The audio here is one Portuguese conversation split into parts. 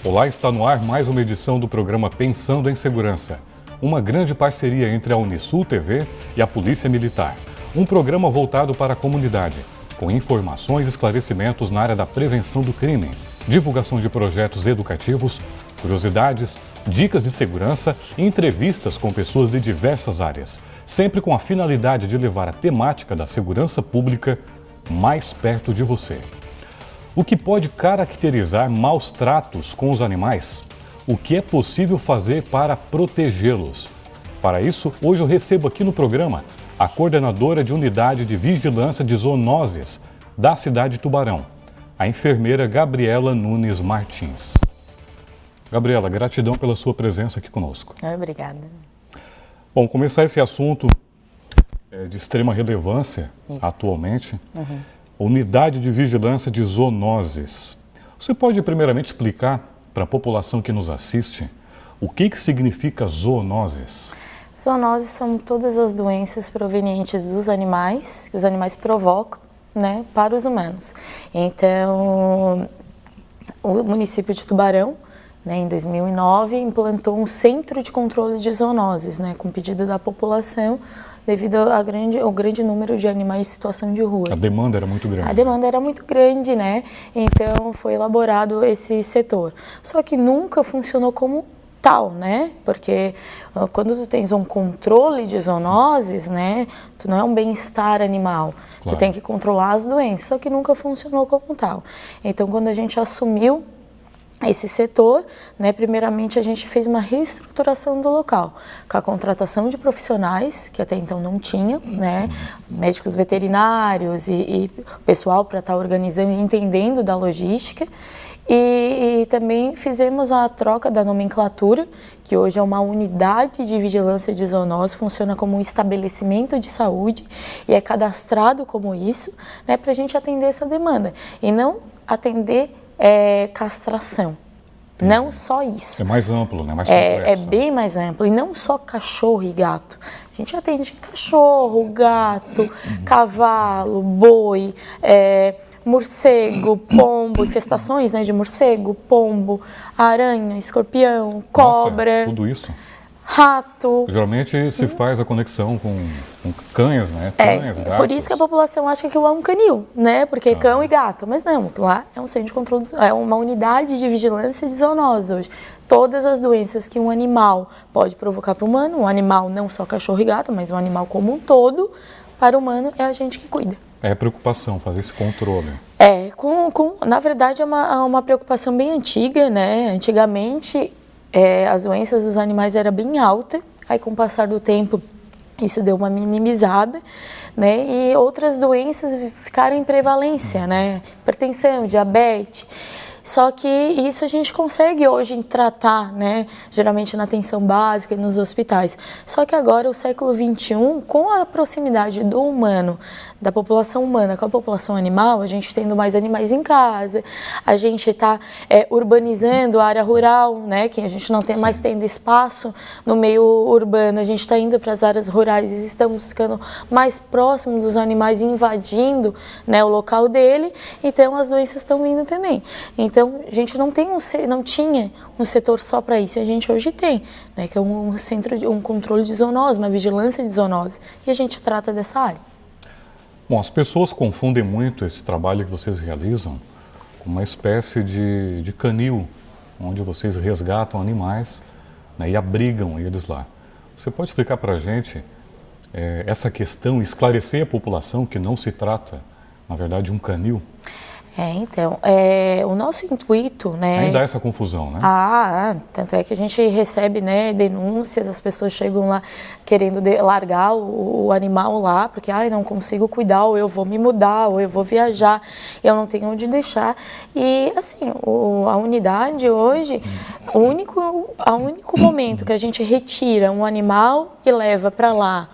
Olá, está no ar mais uma edição do programa Pensando em Segurança. Uma grande parceria entre a Unisul TV e a Polícia Militar. Um programa voltado para a comunidade, com informações e esclarecimentos na área da prevenção do crime, divulgação de projetos educativos, curiosidades, dicas de segurança e entrevistas com pessoas de diversas áreas, sempre com a finalidade de levar a temática da segurança pública mais perto de você. O que pode caracterizar maus tratos com os animais? O que é possível fazer para protegê-los? Para isso, hoje eu recebo aqui no programa a coordenadora de Unidade de Vigilância de Zoonoses da cidade de Tubarão, a enfermeira Gabriela Nunes Martins. Gabriela, gratidão pela sua presença aqui conosco. Obrigada. Bom, começar esse assunto de extrema relevância atualmente. Unidade de Vigilância de Zoonoses. Você pode primeiramente explicar para a população que nos assiste o que significa zoonoses? Zoonoses são todas as doenças provenientes dos animais, que os animais provocam, né, para os humanos. Então, o município de Tubarão, né, em 2009, implantou um centro de controle de zoonoses, né, com pedido da população, devido ao grande número de animais em situação de rua. A demanda era muito grande. A demanda era muito grande, né? Então foi elaborado esse setor. Só que nunca funcionou como tal, né? Porque quando tu tens um controle de zoonoses, né? Tu não é um bem-estar animal. Claro. Tu tem que controlar as doenças, só que nunca funcionou como tal. Então quando a gente assumiu esse setor, né, primeiramente a gente fez uma reestruturação do local, com a contratação de profissionais, que até então não tinha, né, médicos veterinários e pessoal para estar organizando e entendendo da logística, e também fizemos a troca da nomenclatura, que hoje é uma unidade de vigilância de zoonoses, funciona como um estabelecimento de saúde e é cadastrado como isso, né, para a gente atender essa demanda, e não atender castração. Não só isso. É mais amplo, né? Mais complexo. É bem mais amplo. E não só cachorro e gato. A gente atende cachorro, gato, cavalo, boi, morcego, pombo, infestações, né, de morcego, pombo, aranha, escorpião, cobra. Nossa, tudo isso? Rato. Geralmente se faz a conexão com cães, né? Cães, gatos. Por isso que a população acha que aquilo é um canil, né? Porque é cão e gato. Mas não, lá é um centro de controle, é uma unidade de vigilância de zoonoses hoje. Todas as doenças que um animal pode provocar para o humano, um animal não só cachorro e gato, mas um animal como um todo, para o humano é a gente que cuida. É preocupação fazer esse controle. Na verdade é uma preocupação bem antiga, né? Antigamente as doenças dos animais eram bem altas, aí com o passar do tempo isso deu uma minimizada, né? E outras doenças ficaram em prevalência, né? Hipertensão, diabetes. Só que isso a gente consegue hoje tratar, né? Geralmente na atenção básica e nos hospitais. Só que agora, o século XXI, com a proximidade do humano, da população humana com a população animal, a gente tendo mais animais em casa, a gente está urbanizando a área rural, né? Que a gente não tem mais tendo espaço no meio urbano, a gente está indo para as áreas rurais e estamos ficando mais próximos dos animais, invadindo, né, o local dele, então as doenças estão vindo também. Então, a gente não tinha um setor só para isso, a gente hoje tem, né, que é um centro de um controle de zoonose, uma vigilância de zoonose, e a gente trata dessa área. Bom, as pessoas confundem muito esse trabalho que vocês realizam com uma espécie de canil, onde vocês resgatam animais, né, e abrigam eles lá. Você pode explicar para a gente essa questão, esclarecer a população que não se trata, na verdade, de um canil? Então, o nosso intuito, né... Ainda há essa confusão, né? Tanto é que a gente recebe, né, denúncias, as pessoas chegam lá querendo largar o animal lá, porque, não consigo cuidar, ou eu vou me mudar, ou eu vou viajar, e eu não tenho onde deixar. E, assim, a unidade hoje, o único momento que a gente retira um animal e leva para lá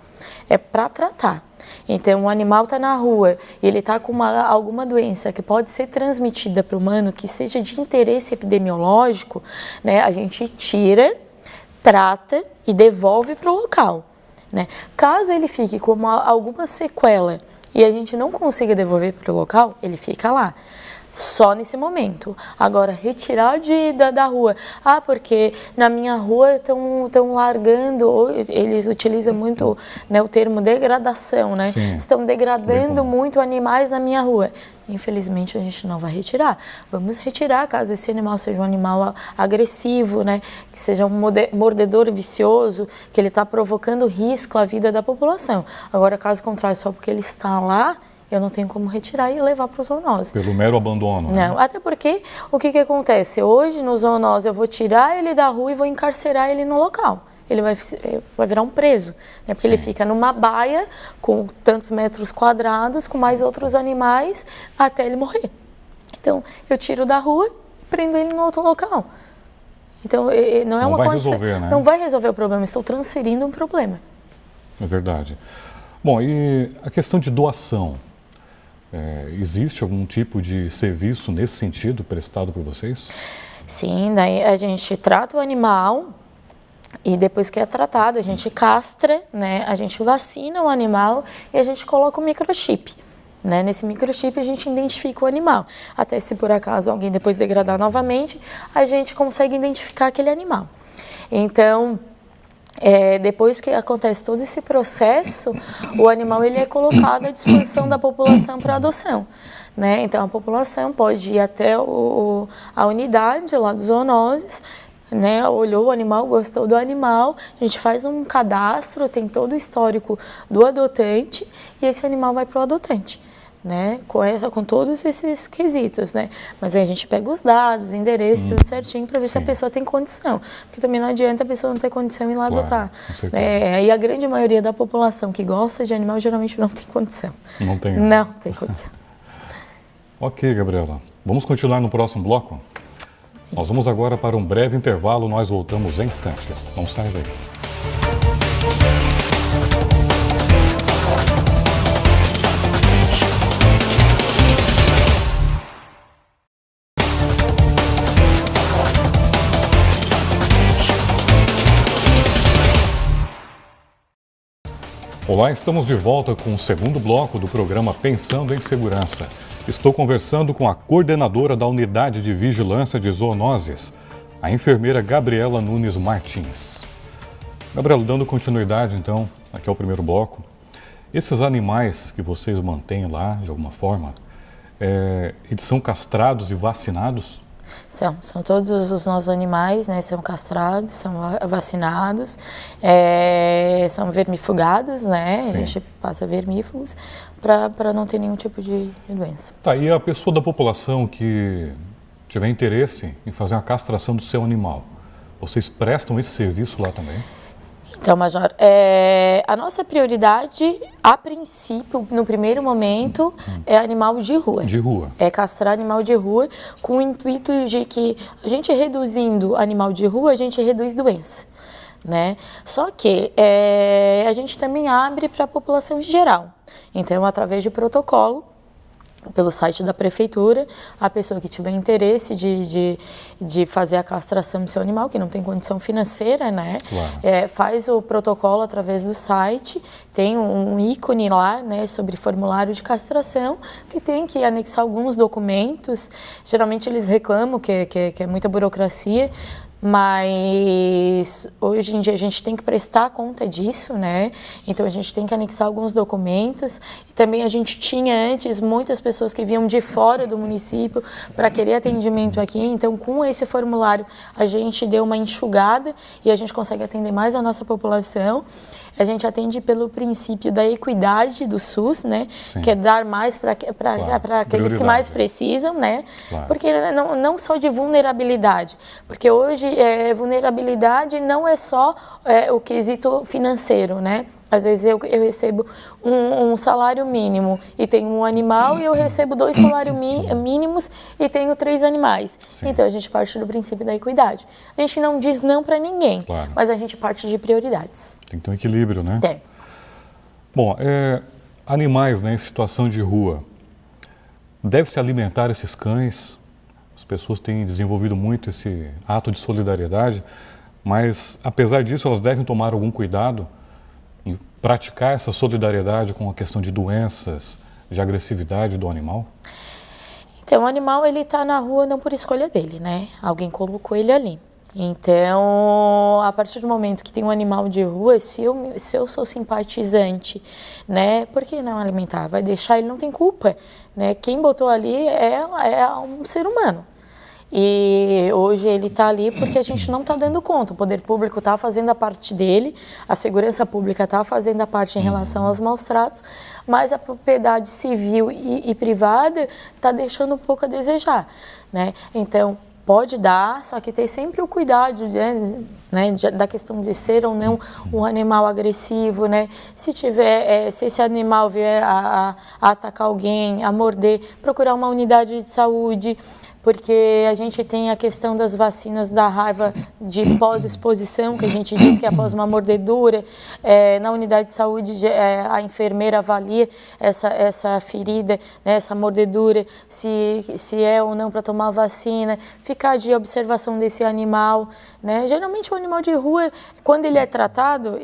é para tratar. Então, o animal está na rua e ele está com alguma doença que pode ser transmitida para o humano, que seja de interesse epidemiológico, né? A gente tira, trata e devolve para o local, né? Caso ele fique com alguma sequela e a gente não consiga devolver para o local, ele fica lá. Só nesse momento. Agora, retirar da rua. Porque na minha rua estão largando, eles utilizam muito, né, o termo degradação, né? Sim. Estão degradando muito animais na minha rua. Infelizmente, a gente não vai retirar. Vamos retirar caso esse animal seja um animal agressivo, né? Que seja um mordedor vicioso, que ele está provocando risco à vida da população. Agora, caso contrário, só porque ele está lá, eu não tenho como retirar e levar para o zoonose. Pelo mero abandono. Não, né? até porque o que acontece? Hoje no zoonose eu vou tirar ele da rua e vou encarcerar ele no local. Ele vai virar um preso, né? Porque ele fica numa baia com tantos metros quadrados, com mais outros animais, até ele morrer. Então, eu tiro da rua e prendo ele no outro local. Então, não é uma vai condição, resolver, né? não vai resolver o problema, estou transferindo um problema. É verdade. Bom, e a questão de doação? Existe algum tipo de serviço nesse sentido prestado por vocês? Sim, daí a gente trata o animal e depois que é tratado a gente castra, né? A gente vacina o animal e a gente coloca um microchip. Né? Nesse microchip a gente identifica o animal. Até se por acaso alguém depois degradar novamente, a gente consegue identificar aquele animal. Então, depois que acontece todo esse processo, o animal ele é colocado à disposição da população para adoção. Né? Então, a população pode ir até a unidade lá dos zoonoses, né? Olhou o animal, gostou do animal, a gente faz um cadastro, tem todo o histórico do adotante e esse animal vai para o adotante. Né, com todos esses quesitos, né? Mas aí a gente pega os dados, endereço, tudo certinho para ver se a pessoa tem condição. Porque também não adianta a pessoa não ter condição e ir lá adotar. E a grande maioria da população que gosta de animal geralmente não tem condição. Não tem. Não tem condição. Ok, Gabriela. Vamos continuar no próximo bloco? Nós vamos agora para um breve intervalo, nós voltamos em instantes. Não saia daí. Olá, estamos de volta com o segundo bloco do programa Pensando em Segurança. Estou conversando com a coordenadora da Unidade de Vigilância de Zoonoses, a enfermeira Gabriela Nunes Martins. Gabriela, dando continuidade então, aqui ao primeiro bloco, esses animais que vocês mantêm lá, de alguma forma, eles são castrados e vacinados? São todos os nossos animais, né, são castrados, são vacinados, são vermifugados, né, Sim. A gente passa vermífugos para não ter nenhum tipo de doença. Tá, e a pessoa da população que tiver interesse em fazer uma castração do seu animal, vocês prestam esse serviço lá também? Então, Major, a nossa prioridade, a princípio, no primeiro momento, é animal de rua. De rua. É castrar animal de rua com o intuito de que a gente reduzindo animal de rua, a gente reduz doença. Né? Só que a gente também abre para a população em geral. Então, através de protocolo, pelo site da prefeitura, a pessoa que tiver interesse de fazer a castração do seu animal, que não tem condição financeira, né? Claro. Faz o protocolo através do site, tem um ícone lá, né, sobre formulário de castração, que tem que anexar alguns documentos. Geralmente eles reclamam que é muita burocracia, mas hoje em dia a gente tem que prestar conta disso, né? Então a gente tem que anexar alguns documentos e também a gente tinha antes muitas pessoas que vinham de fora do município para querer atendimento aqui, então com esse formulário a gente deu uma enxugada e a gente consegue atender mais a nossa população. A gente atende pelo princípio da equidade do SUS, né? Sim. Que é dar mais para aqueles que mais precisam, né? Claro. Porque não só de vulnerabilidade, porque hoje vulnerabilidade não é só o quesito financeiro, né? Às vezes eu recebo um salário mínimo e tenho um animal e eu recebo 2 salários mínimos e tenho 3 animais. Sim. Então a gente parte do princípio da equidade. A gente não diz não para ninguém, Claro. mas a gente parte de prioridades. Tem que ter um equilíbrio, né? Tem. Bom, animais, né, em situação de rua, deve se alimentar esses cães? As pessoas têm desenvolvido muito esse ato de solidariedade, mas apesar disso elas devem tomar algum cuidado em praticar essa solidariedade com a questão de doenças, de agressividade do animal? Então, o animal, ele tá na rua não por escolha dele, né? Alguém colocou ele ali. Então, a partir do momento que tem um animal de rua, se eu sou simpatizante, né? Por que não alimentar? Vai deixar, ele não tem culpa, né? Quem botou ali é um ser humano. E hoje ele está ali porque a gente não está dando conta. O poder público está fazendo a parte dele, a segurança pública está fazendo a parte em relação aos maus tratos, mas a propriedade civil e privada está deixando um pouco a desejar, né? Então, pode dar, só que tem sempre o cuidado, né, da questão de ser ou não um animal agressivo, né? Se esse animal vier a atacar alguém, a morder, procurar uma unidade de saúde, porque a gente tem a questão das vacinas da raiva de pós-exposição, que a gente diz que é após uma mordedura. Na unidade de saúde, a enfermeira avalia essa ferida, né, essa mordedura, se é ou não para tomar vacina, ficar de observação desse animal, né? Geralmente o animal de rua, quando ele é tratado,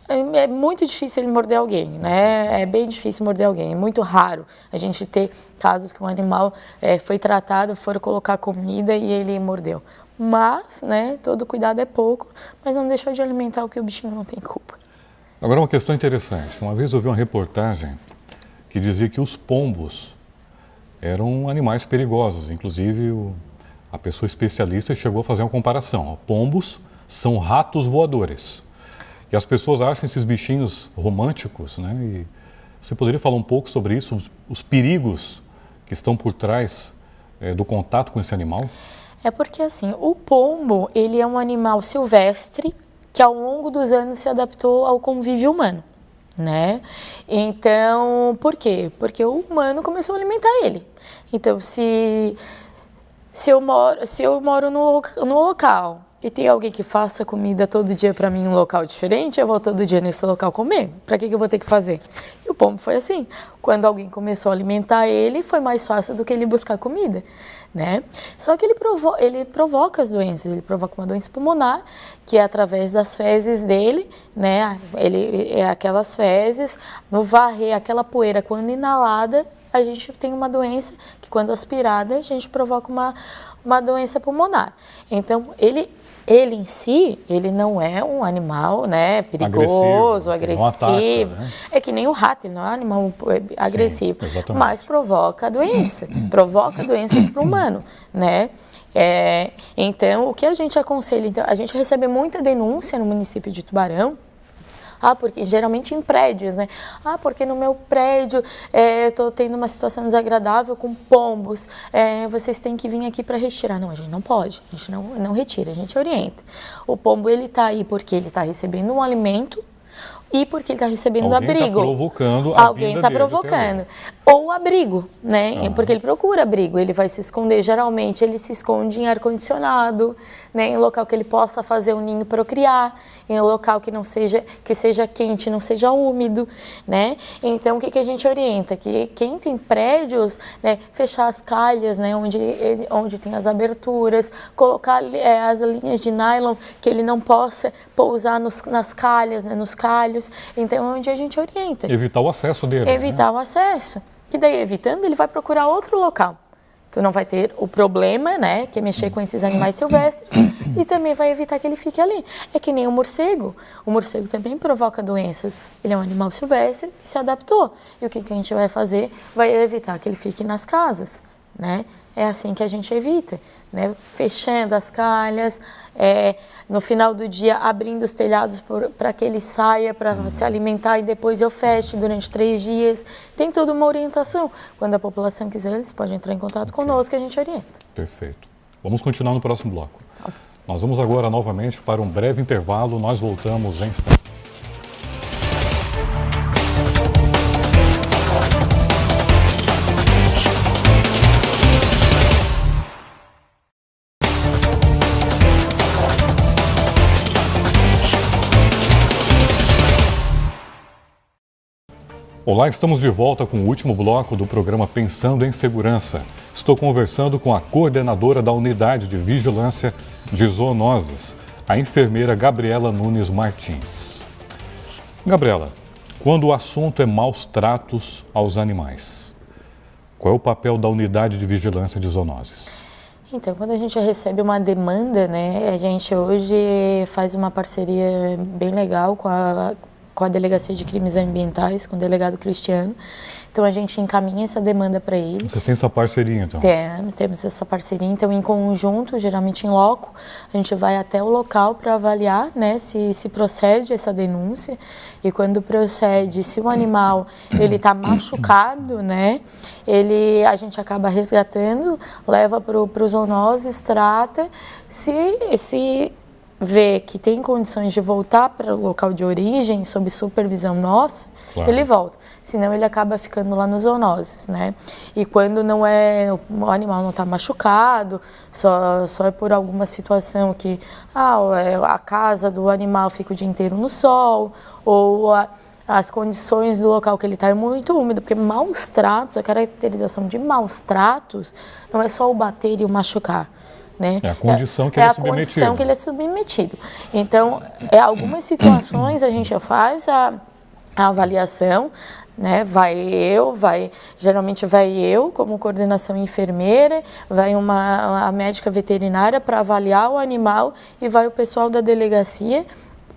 é muito difícil ele morder alguém, né? É bem difícil morder alguém, é muito raro a gente ter casos que um animal foi tratado, foram colocar comida e ele mordeu. Mas, né, todo cuidado é pouco, mas não deixou de alimentar o que o bichinho não tem culpa. Agora, uma questão interessante. Uma vez eu vi uma reportagem que dizia que os pombos eram animais perigosos. Inclusive, a pessoa especialista chegou a fazer uma comparação. Pombos são ratos voadores. E as pessoas acham esses bichinhos românticos, né? E você poderia falar um pouco sobre isso, os perigos que estão por trás do contato com esse animal? É porque, assim, o pombo, ele é um animal silvestre que ao longo dos anos se adaptou ao convívio humano, né? Então, por quê? Porque o humano começou a alimentar ele. Então, se eu moro no local e tem alguém que faça comida todo dia para mim em um local diferente, eu vou todo dia nesse local comer. Para que eu vou ter que fazer? E o pombo foi assim. Quando alguém começou a alimentar ele, foi mais fácil do que ele buscar comida, né? Só que ele provoca as doenças. Ele provoca uma doença pulmonar, que é através das fezes dele, né? Aquelas fezes, no varrer aquela poeira, quando inalada, a gente tem uma doença que, quando aspirada, a gente provoca uma doença pulmonar. Então, ele em si, ele não é um animal, né, perigoso, agressivo. Ataca, né? É que nem o rato, ele não é um animal agressivo. Sim, mas provoca doença, provoca doenças para o humano, né? Então, o que a gente aconselha? Então, a gente recebe muita denúncia no município de Tubarão. Porque geralmente em prédios, né? Porque no meu prédio estou tendo uma situação desagradável com pombos, vocês têm que vir aqui para retirar. Não, a gente não pode, a gente não retira, a gente orienta. O pombo, ele está aí porque ele está recebendo um alimento e porque ele está recebendo abrigo. Alguém está provocando. Ou abrigo, né? Porque ele procura abrigo, ele vai se esconder, geralmente ele se esconde em ar-condicionado, né? Em local que ele possa fazer um ninho procriar, em um local que seja quente, não seja úmido, né? Então, o que a gente orienta? Que quem tem prédios, né, fechar as calhas, né, onde tem as aberturas, colocar as linhas de nylon, que ele não possa pousar nas calhas, né, nos calhos. Então, é onde a gente orienta. Evitar o acesso dele. Evitar o acesso. Que daí, evitando, ele vai procurar outro local. Tu não vai ter o problema, né, que é mexer com esses animais silvestres, e também vai evitar que ele fique ali. É que nem o morcego. O morcego também provoca doenças. Ele é um animal silvestre que se adaptou. E o que a gente vai fazer? Vai evitar que ele fique nas casas, né? É assim que a gente evita, né? Fechando as calhas, no final do dia abrindo os telhados para que ele saia para se alimentar e depois eu feche durante 3 dias. Tem toda uma orientação. Quando a população quiser, eles podem entrar em contato conosco, que a gente orienta. Perfeito. Vamos continuar no próximo bloco. Nós vamos agora novamente para um breve intervalo. Nós voltamos em instantes. Olá, estamos de volta com o último bloco do programa Pensando em Segurança. Estou conversando com a coordenadora da Unidade de Vigilância de Zoonoses, a enfermeira Gabriela Nunes Martins. Gabriela, quando o assunto é maus tratos aos animais, Qual é o papel da unidade de vigilância de zoonoses? Então, quando a gente recebe uma demanda, né, a gente hoje faz uma parceria bem legal com a Delegacia de Crimes Ambientais, com o delegado Cristiano. Então, a gente encaminha essa demanda para ele. Vocês têm essa parceria, então? Temos essa parceria. Então, em conjunto, geralmente em loco, a gente vai até o local para avaliar, né, se procede essa denúncia. E quando procede, se o animal ele está machucado, né, a gente acaba resgatando, leva para o zoonoses, trata. Se vê que tem condições de voltar para o local de origem, sob supervisão nossa, claro, ele volta. Senão ele acaba ficando lá nos zoonoses, né? E quando não o animal não está machucado, só é por alguma situação que a casa do animal fica o dia inteiro no sol, ou as condições do local que ele está é muito úmido, porque maus tratos, a caracterização de maus tratos não é só o bater e o machucar. Né? É a condição que ele é submetido. É a condição que ele é submetido. Então, algumas situações a gente faz a avaliação, né? Geralmente vai eu como coordenação enfermeira, vai a médica veterinária para avaliar o animal e vai o pessoal da delegacia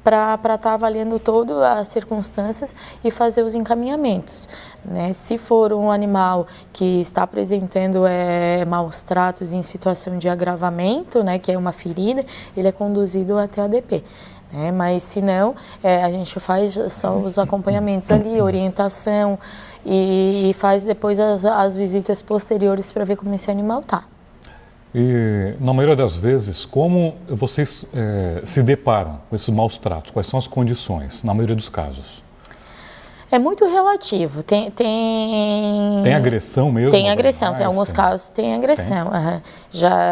para estar avaliando todas as circunstâncias e fazer os encaminhamentos, né? Se for um animal que está apresentando maus tratos em situação de agravamento, né, que é uma ferida, ele é conduzido até a DP. Mas se não, a gente faz só os acompanhamentos ali, orientação e faz depois as visitas posteriores para ver como esse animal está. E, na maioria das vezes, como vocês se deparam com esses maus tratos? Quais são as condições, na maioria dos casos? É muito relativo. Tem agressão mesmo? Tem agressão, tem alguns casos tem agressão. Uhum.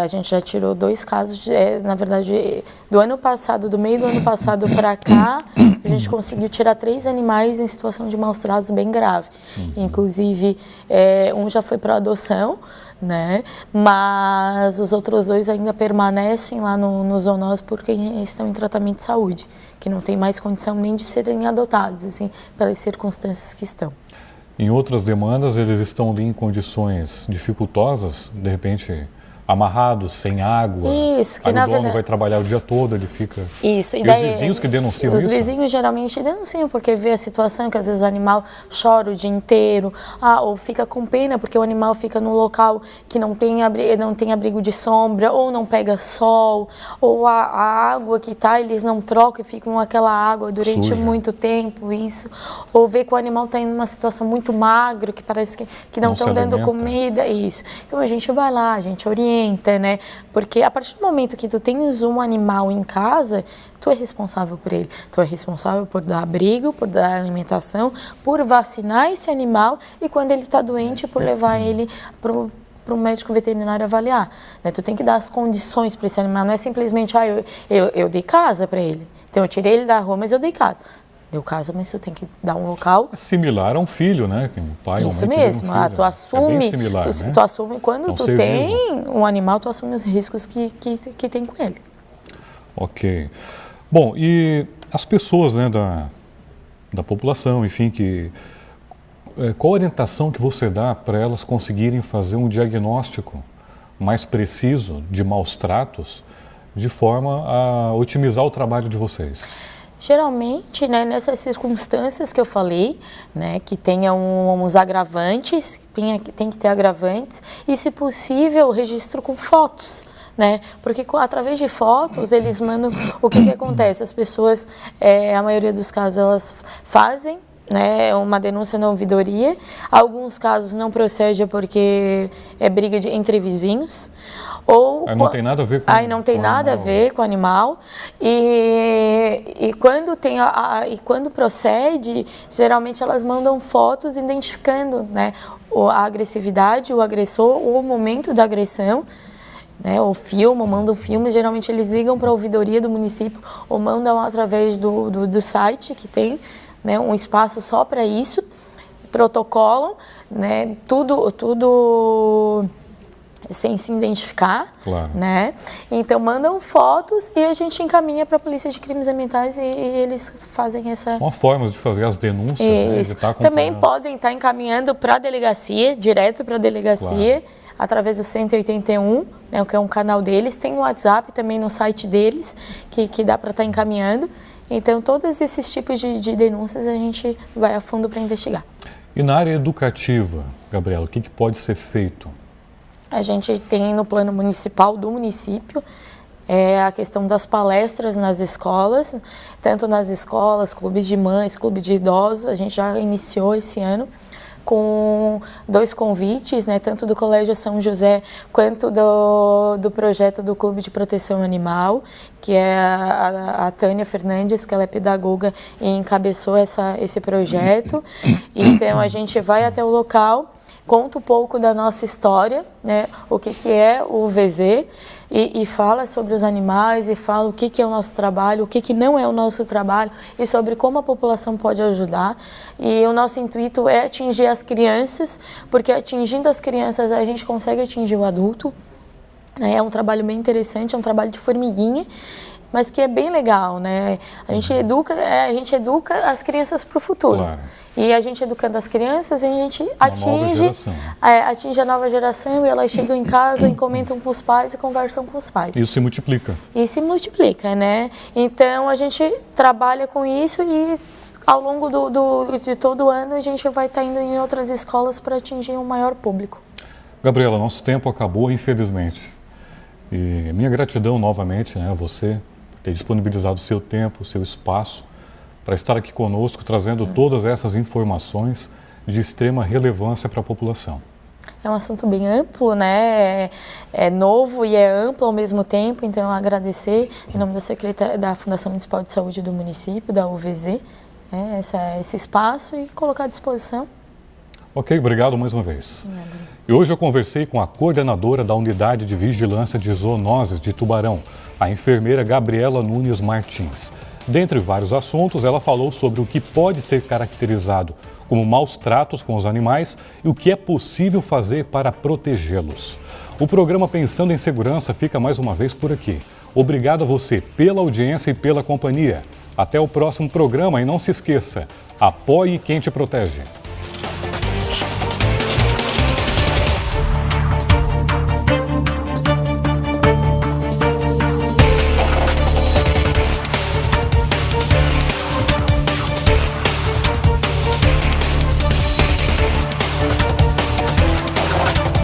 A gente já tirou 2 casos, na verdade, do meio do ano passado para cá, a gente conseguiu tirar 3 animais em situação de maus tratos bem grave. Uhum. Inclusive, um já foi para adoção, né? Mas os outros 2 ainda permanecem lá no zoonose porque estão em tratamento de saúde, que não tem mais condição nem de serem adotados, assim, pelas circunstâncias que estão. Em outras demandas, eles estão ali em condições dificultosas, de repente amarrados, sem água. Isso, que aí na o dono verdade vai trabalhar o dia todo, ele fica... Isso. E daí, os vizinhos que denunciam os isso? Os vizinhos geralmente denunciam, porque vê a situação que às vezes o animal chora o dia inteiro, ou fica com pena porque o animal fica num local que não tem abrigo de sombra, ou não pega sol, ou a água que tá, eles não trocam e ficam com aquela água durante suja. Muito tempo, isso. Ou vê que o animal está em uma situação muito magro, que parece que não estão dando comida, isso. Então a gente vai lá, a gente orienta, né? Porque a partir do momento que tu tens um animal em casa, tu é responsável por ele. Tu é responsável por dar abrigo, por dar alimentação, por vacinar esse animal e quando ele está doente, por levar ele para o médico veterinário avaliar. Né? Tu tem que dar as condições para esse animal, não é simplesmente, eu dei casa para ele. Então eu tirei ele da rua, mas eu dei casa. Deu casa, mas tu tem que dar um local... É similar a um filho, né? Que um pai, isso uma mãe mesmo, tu assume... É bem similar, né? Tu assume, quando tu tem vivo. Um animal, tu assume os riscos que tem com ele. Ok. Bom, e as pessoas, né, da população, enfim, qual a orientação que você dá para elas conseguirem fazer um diagnóstico mais preciso de maus tratos, de forma a otimizar o trabalho de vocês? Geralmente, né, nessas circunstâncias que eu falei, né, que tenha uns agravantes, tem que ter agravantes e, se possível, o registro com fotos. Né? Porque através de fotos eles mandam... O que acontece? As pessoas, a maioria dos casos, elas fazem, né, uma denúncia na ouvidoria. Alguns casos não procede porque é briga entre vizinhos. Aí não tem nada a ver com Aí não tem nada a ver com o animal. E quando procede, geralmente elas mandam fotos identificando, né, a agressividade, o agressor, o momento da agressão. Né, ou mandam filmes, geralmente eles ligam para a ouvidoria do município ou mandam através do site que tem, né, um espaço só para isso, protocolam, né, tudo sem se identificar, Claro. né? Então mandam fotos e a gente encaminha para a Polícia de Crimes Ambientais e eles fazem essa... Uma forma de fazer as denúncias, né? Isso. De tá Também acompanhando. podem estar encaminhando para a delegacia, direto para a delegacia, através do 181, né, que é um canal deles. Tem o WhatsApp também no site deles, que dá para estar encaminhando. Então, todos esses tipos de denúncias a gente vai a fundo para investigar. E na área educativa, Gabriela, o que pode ser feito? A gente tem no plano municipal do município a questão das palestras nas escolas, tanto nas escolas, clubes de mães, clube de idosos. A gente já iniciou esse ano com 2 convites, né, tanto do Colégio São José quanto do projeto do Clube de Proteção Animal, que é a Tânia Fernandes, que ela é pedagoga e encabeçou esse projeto. Então a gente vai até o local, conta um pouco da nossa história, né, o que é o VZ, e fala sobre os animais, e fala o que é o nosso trabalho, o que não é o nosso trabalho, e sobre como a população pode ajudar. E o nosso intuito é atingir as crianças, porque atingindo as crianças a gente consegue atingir o adulto. É um trabalho bem interessante, é um trabalho de formiguinha, mas que é bem legal, né? A gente educa as crianças para o futuro. Claro. E a gente educando as crianças, a gente atinge a nova geração, e elas chegam em casa e comentam com os pais e conversam com os pais. Isso se multiplica. E se multiplica, né? Então a gente trabalha com isso e ao longo de todo o ano a gente vai estar indo em outras escolas para atingir um maior público. Gabriela, nosso tempo acabou, infelizmente. E minha gratidão novamente, né, a você por ter disponibilizado o seu tempo, o seu espaço para estar aqui conosco, trazendo todas essas informações de extrema relevância para a população. É um assunto bem amplo, né? É novo e é amplo ao mesmo tempo, então eu agradecer em nome da Fundação Municipal de Saúde do município, da UVZ, esse espaço e colocar à disposição. Ok, obrigado mais uma vez. Obrigada. E hoje eu conversei com a coordenadora da Unidade de Vigilância de Zoonoses de Tubarão, a enfermeira Gabriela Nunes Martins. Dentre vários assuntos, ela falou sobre o que pode ser caracterizado como maus tratos com os animais e o que é possível fazer para protegê-los. O programa Pensando em Segurança fica mais uma vez por aqui. Obrigado a você pela audiência e pela companhia. Até o próximo programa e não se esqueça, apoie quem te protege.